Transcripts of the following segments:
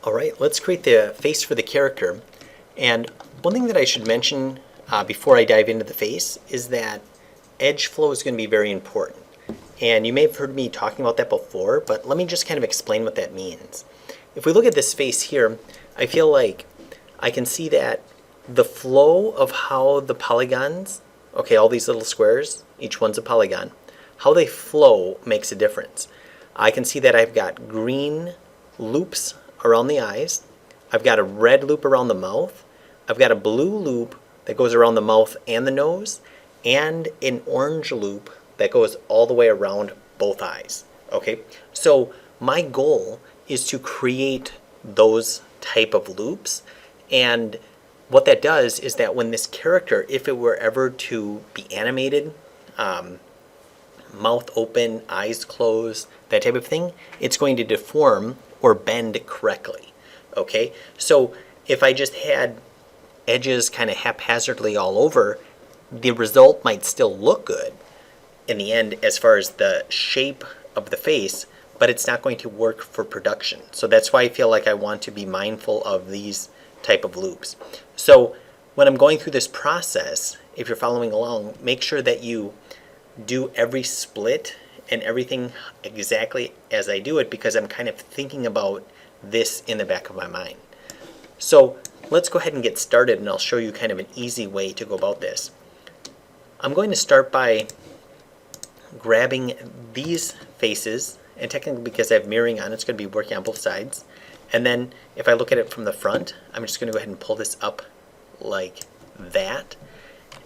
All right, let's create the face for the character. And one thing that I should mention before I dive into the face is that edge flow is going to be very important. And you may have heard me talking about that before, but let me just kind of explain what that means. If we look at this face here, I feel like I can see that the flow of how the polygons, okay, all these little squares, each one's a polygon, how they flow makes a difference. I can see that I've got green loops around the eyes. I've got a red loop around the mouth. I've got a blue loop that goes around the mouth and the nose, and an orange loop that goes all the way around both eyes. Okay, so my goal is to create those type of loops, and what that does is that when this character, if it were ever to be animated, mouth open, eyes closed, that type of thing, it's going to deform or bend correctly. Okay, so if I just had edges kind of haphazardly all over, the result might still look good in the end as far as the shape of the face, but it's not going to work for production. So that's why I feel like I want to be mindful of these type of loops. So when I'm going through this process, if you're following along, make sure that you do every split and everything exactly as I do it, because I'm kind of thinking about this in the back of my mind. So let's go ahead and get started, and I'll show you kind of an easy way to go about this. I'm going to start by grabbing these faces, and technically because I have mirroring on, it's going to be working on both sides. And then if I look at it from the front, I'm just going to go ahead and pull this up like that.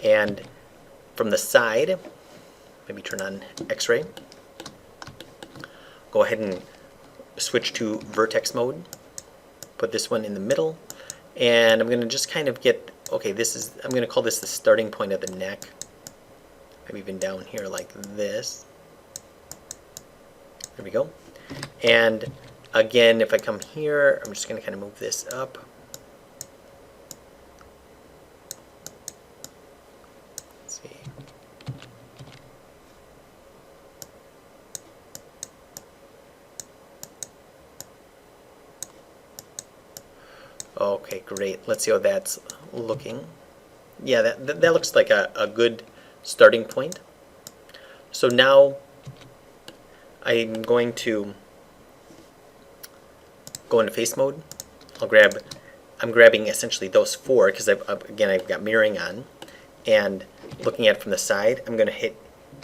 And from the side, maybe turn on X-ray. Go ahead and switch to vertex mode. Put this one in the middle. And I'm going to just kind of get, okay, I'm going to call this the starting point of the neck. Maybe even down here like this. There we go. And again, if I come here, I'm just going to kind of move this up. Let's see. Okay, great. Let's see how that's looking. Yeah, that looks like a good starting point. So now I'm going to go into face mode. I'm grabbing essentially those four because I've got mirroring on, and looking at it from the side, I'm going to hit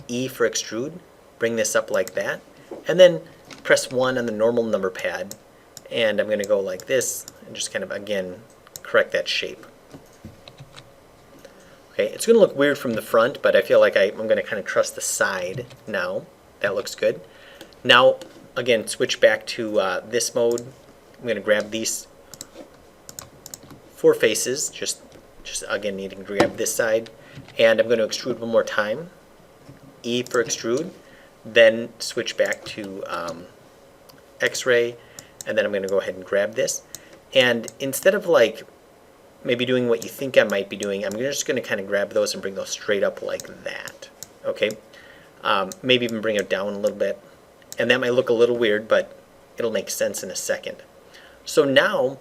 E for extrude, bring this up like that, and then press 1 on the normal number pad, and I'm going to go like this and just kind of again correct that shape. Okay, it's going to look weird from the front, but I feel like I'm going to kind of trust the side now. That looks good. Now, again, switch back to this mode. I'm going to grab these four faces, just again needing to grab this side, and I'm going to extrude one more time. E for extrude, then switch back to X-ray, and then I'm going to go ahead and grab this. And instead of like maybe doing what you think I might be doing, I'm just going to kind of grab those and bring those straight up like that. Okay, maybe even bring it down a little bit, and that might look a little weird, but it'll make sense in a second. So now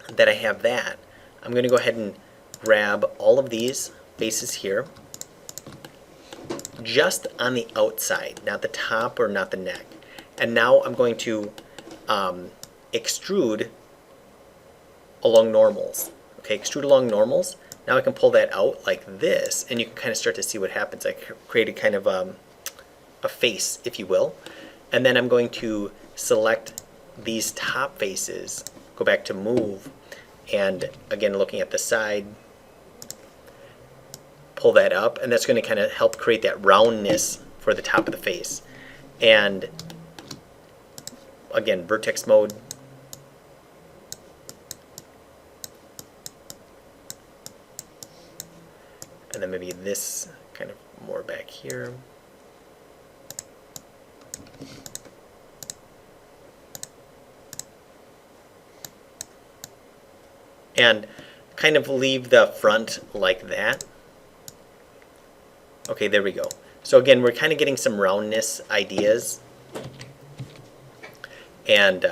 that I have that, I'm going to go ahead and grab all of these faces here, just on the outside, not the top or not the neck. And now I'm going to extrude along normals. Okay, extrude along normals. Now I can pull that out like this, and you can kind of start to see what happens. I created kind of a face, if you will. And then I'm going to select these top faces, go back to move, and again looking at the side, pull that up, and that's going to kind of help create that roundness for the top of the face. And again, vertex mode. And then maybe this kind of more back here. And kind of leave the front like that. Okay, there we go. So again, we're kind of getting some roundness ideas. And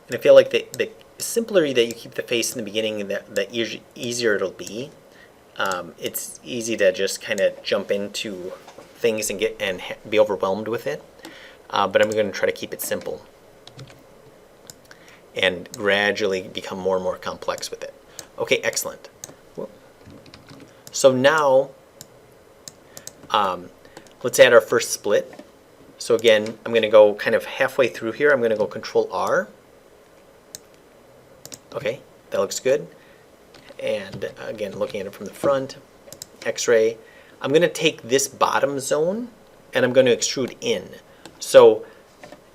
And I feel like the simpler that you keep the face in the beginning, the easier it'll be. It's easy to just kind of jump into things and be overwhelmed with it. But I'm going to try to keep it simple and gradually become more and more complex with it. Okay, excellent. So now, let's add our first split. So again, I'm going to go kind of halfway through here. I'm going to go Control R. Okay, that looks good. And again, looking at it from the front, X-ray. I'm going to take this bottom zone and I'm going to extrude in. So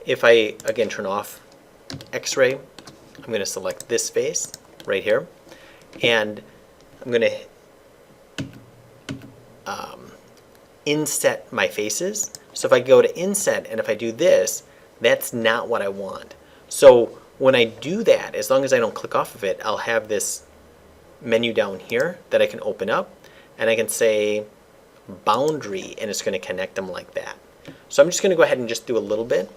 if I, again, turn off X-ray, I'm going to select this face right here. And I'm going to inset my faces. So if I go to inset and if I do this, that's not what I want. So when I do that, as long as I don't click off of it, I'll have this menu down here that I can open up, and I can say boundary, and it's going to connect them like that. So I'm just going to go ahead and just do a little bit.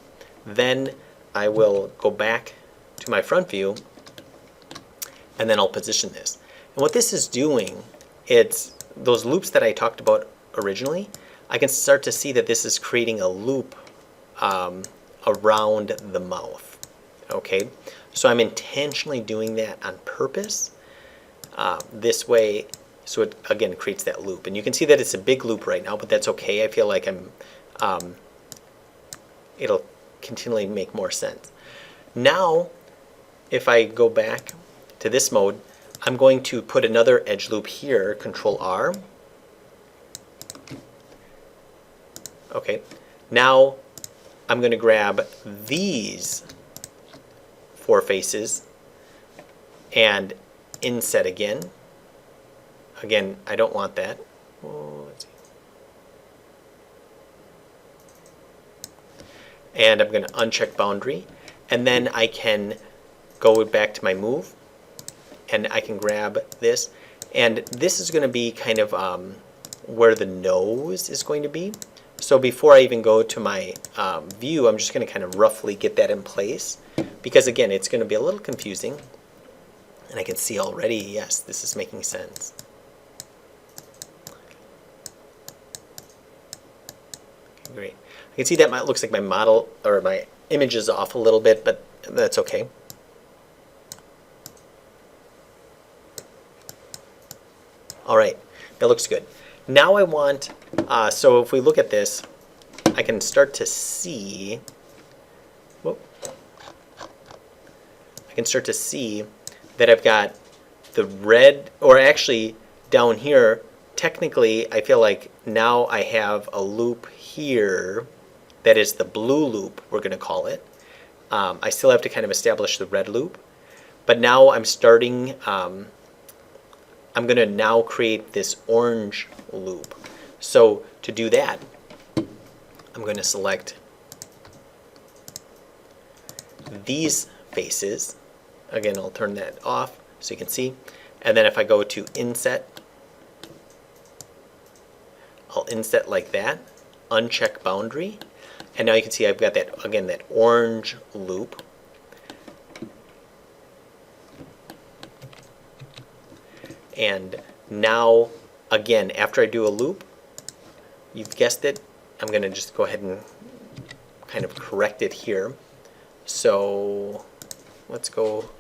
Then I will go back to my front view, and then I'll position this. And what this is doing, it's those loops that I talked about originally. I can start to see that this is creating a loop around the mouth. Okay, so I'm intentionally doing that on purpose this way, so it again creates that loop. And you can see that it's a big loop right now, but that's okay. I feel like it'll continually make more sense. Now, if I go back to this mode, I'm going to put another edge loop here, Control R. Okay, now I'm going to grab these four faces and inset again. Again, I don't want that. Let's see. And I'm going to uncheck boundary, and then I can go back to my move, and I can grab this, and this is going to be kind of where the nose is going to be. So before I even go to my view, I'm just going to kind of roughly get that in place, because again, it's going to be a little confusing. And I can see already, yes, this is making sense. Okay, great. I can see that looks like my model or my image is off a little bit, but that's okay. All right, that looks good. Now I want, so if we look at this, I can start to see, whoop, I can start to see that I've got the red, or actually down here, technically I feel like now I have a loop here that is the blue loop, we're going to call it. I still have to kind of establish the red loop, but now I'm starting, I'm going to now create this orange loop. So to do that, I'm going to select these faces. Again, I'll turn that off so you can see. And then if I go to inset, I'll inset like that, uncheck boundary, and now you can see I've got that, again, that orange loop. And now, again, after I do a loop, you've guessed it, I'm going to just go ahead and kind of correct it here. So let's go.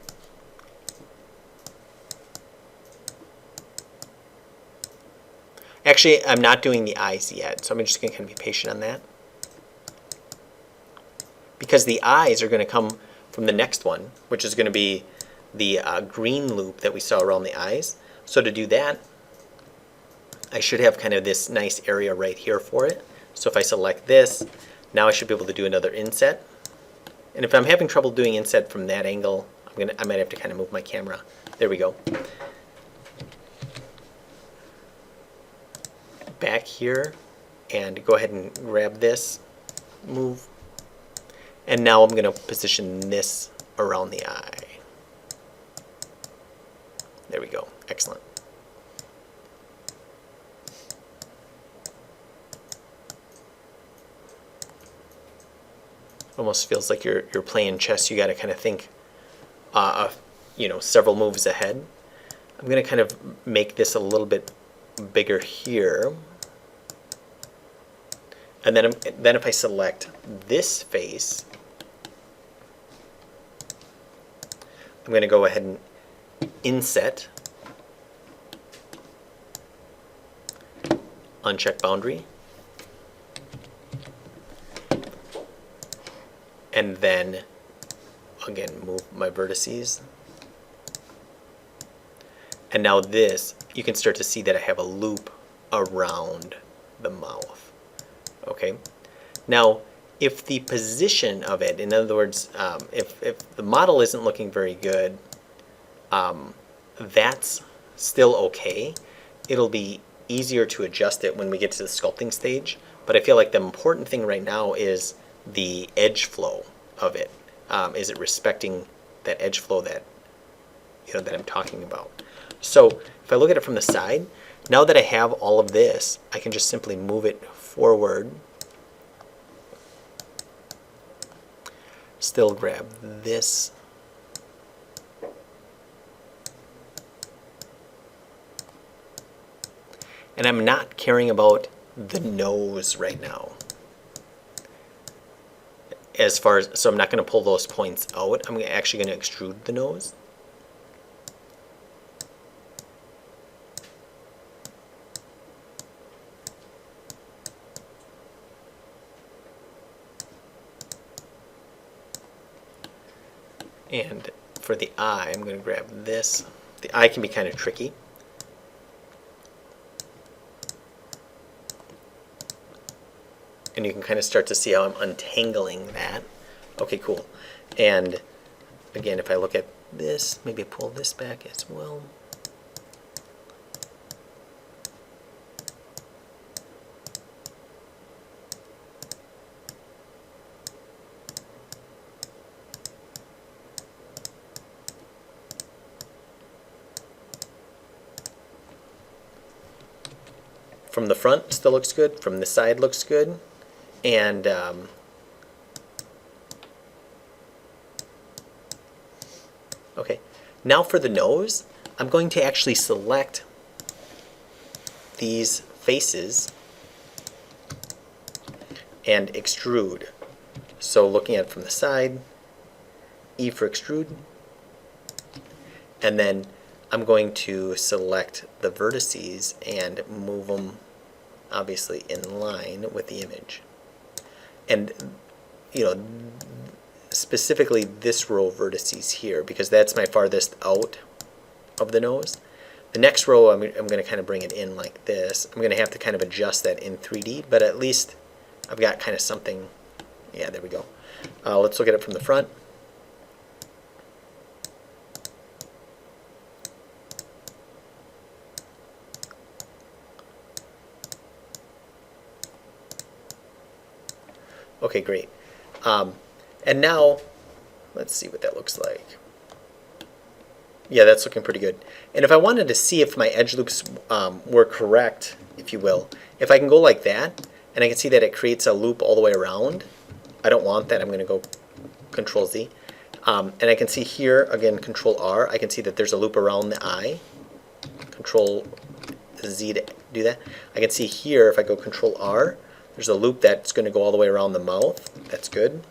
Actually, I'm not doing the eyes yet, so I'm just going to kind of be patient on that. Because the eyes are going to come from the next one, which is going to be the green loop that we saw around the eyes. So to do that, I should have kind of this nice area right here for it. So if I select this, now I should be able to do another inset. And if I'm having trouble doing inset from that angle, I might have to kind of move my camera. There we go. Back here, and go ahead and grab this, move. And now I'm going to position this around the eye. There we go. Excellent. Almost feels like you're playing chess. You got to kind of think several moves ahead. I'm going to kind of make this a little bit bigger here. And then if I select this face, I'm going to go ahead and inset, uncheck boundary, and then again move my vertices. And now this, you can start to see that I have a loop around the mouth. Okay. Now, if the position of it, in other words, if the model isn't looking very good, that's still okay. It'll be easier to adjust it when we get to the sculpting stage. But I feel like the important thing right now is the edge flow of it. Is it respecting that edge flow that that I'm talking about? So if I look at it from the side, now that I have all of this, I can just simply move it forward. Still grab this. And I'm not caring about the nose right now. So I'm not going to pull those points out. I'm actually going to extrude the nose. And for the eye, I'm going to grab this. The eye can be kind of tricky. And you can kind of start to see how I'm untangling that. Okay, cool. And again, if I look at this, maybe I pull this back as well. From the front, still looks good. From the side, looks good. And okay, now for the nose, I'm going to actually select these faces and extrude. So looking at it from the side, E for extrude, and then I'm going to select the vertices and move them obviously in line with the image. And specifically this row of vertices here, because that's my farthest out of the nose. The next row, I'm going to kind of bring it in like this. I'm going to have to kind of adjust that in 3D, but at least I've got kind of something. Yeah, there we go. Let's look at it from the front. Okay, great. And now, let's see what that looks like. Yeah, that's looking pretty good. And if I wanted to see if my edge loops were correct, if you will, if I can go like that, and I can see that it creates a loop all the way around. I don't want that. I'm going to go Control Z. And I can see here, again, Control R, I can see that there's a loop around the eye. Control Z to do that. I can see here, if I go Control R, there's a loop that's going to go all the way around the mouth. That's good.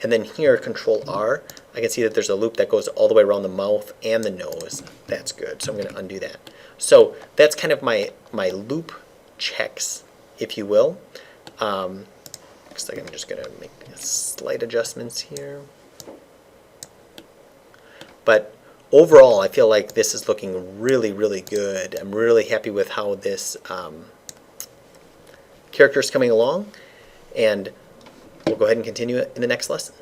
And then here, Control R, I can see that there's a loop that goes all the way around the mouth and the nose. That's good. So I'm going to undo that. So that's kind of my loop checks, if you will. Looks like I'm just going to make slight adjustments here. But overall, I feel like this is looking really, really good. I'm really happy with how this character is coming along. And we'll go ahead and continue it in the next lesson.